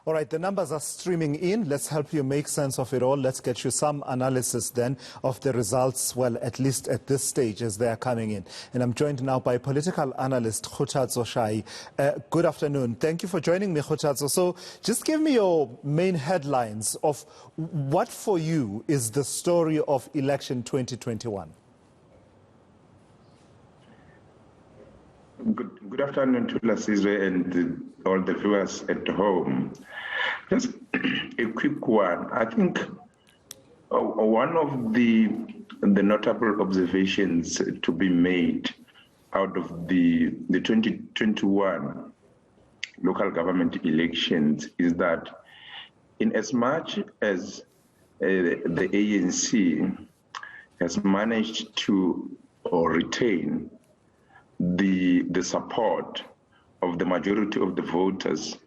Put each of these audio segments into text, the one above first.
All right, the numbers are streaming in. Let's help you make sense of it all. Let's get you some analysis then of the results, well, at least at this stage as they are coming in. And I'm joined now by political analyst Kgothatso Shai. Good afternoon. Thank you for joining me, Kgothatso. So just give me your main headlines of what for you is the story of election 2021. Good afternoon to Thulasizwe and all the viewers at home. Just a quick one. I think one of the notable observations to be made out of the 2021 local government elections is that in as much as the ANC has managed to retain the support of the majority of the voters,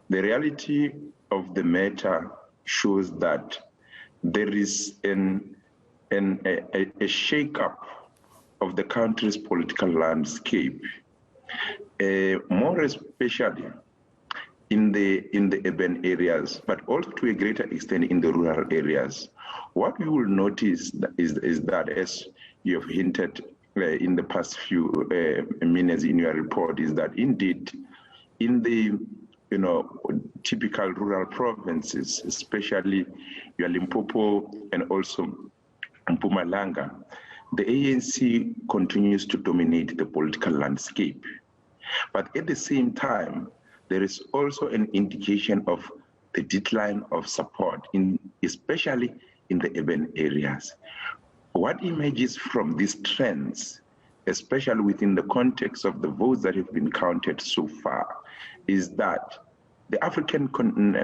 the reality of the matter shows that there is a shake-up of the country's political landscape, more especially in the urban areas, but also to a greater extent in the rural areas. What we will notice is that, as you have hinted in the past few minutes in your report, is that indeed in the typical rural provinces, especially your Limpopo and also Mpumalanga, the ANC continues to dominate the political landscape. But at the same time, there is also an indication of the decline of support, especially in the urban areas. What emerges from these trends, especially within the context of the votes that have been counted so far, is that the African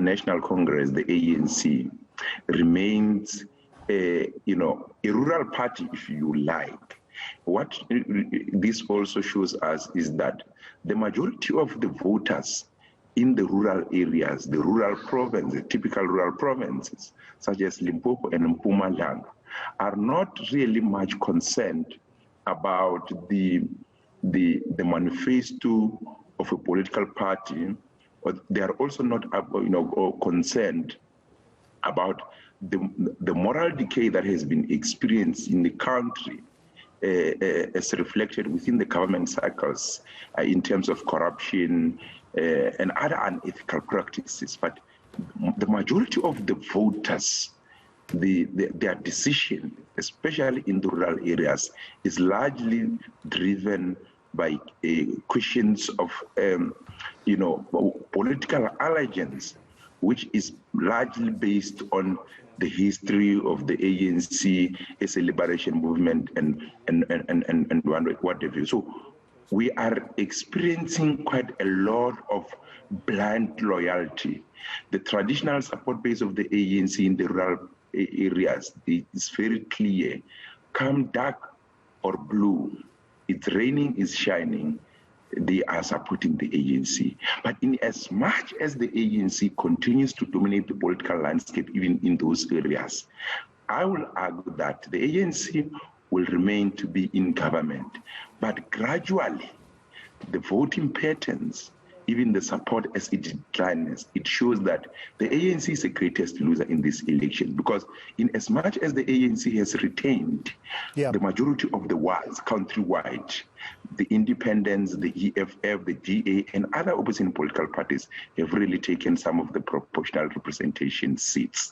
National Congress, the ANC, remains a rural party, if you like. What this also shows us is that the majority of the voters in the rural areas, the rural provinces, the typical rural provinces, such as Limpopo and Mpumalanga, are not really much concerned about the manifesto of a political party, but they are also not concerned about the moral decay that has been experienced in the country as reflected within the government cycles in terms of corruption and other unethical practices. But the majority of the voters, their decision, especially in the rural areas, is largely driven by questions of political allegiance, which is largely based on the history of the ANC as a liberation movement and what have you. So we are experiencing quite a lot of blind loyalty. The traditional support base of the ANC in the rural areas is very clear. Come dark or blue, it's raining, it's shining, they are supporting the ANC. But in as much as the ANC continues to dominate the political landscape, even in those areas, I will argue that the ANC will remain to be in government. But gradually, the voting patterns, even the support as it declines, it shows that the ANC is the greatest loser in this election, because in as much as the ANC has retained the majority of the wards countrywide, the independents, the EFF, the GA, and other opposition political parties have really taken some of the proportional representation seats.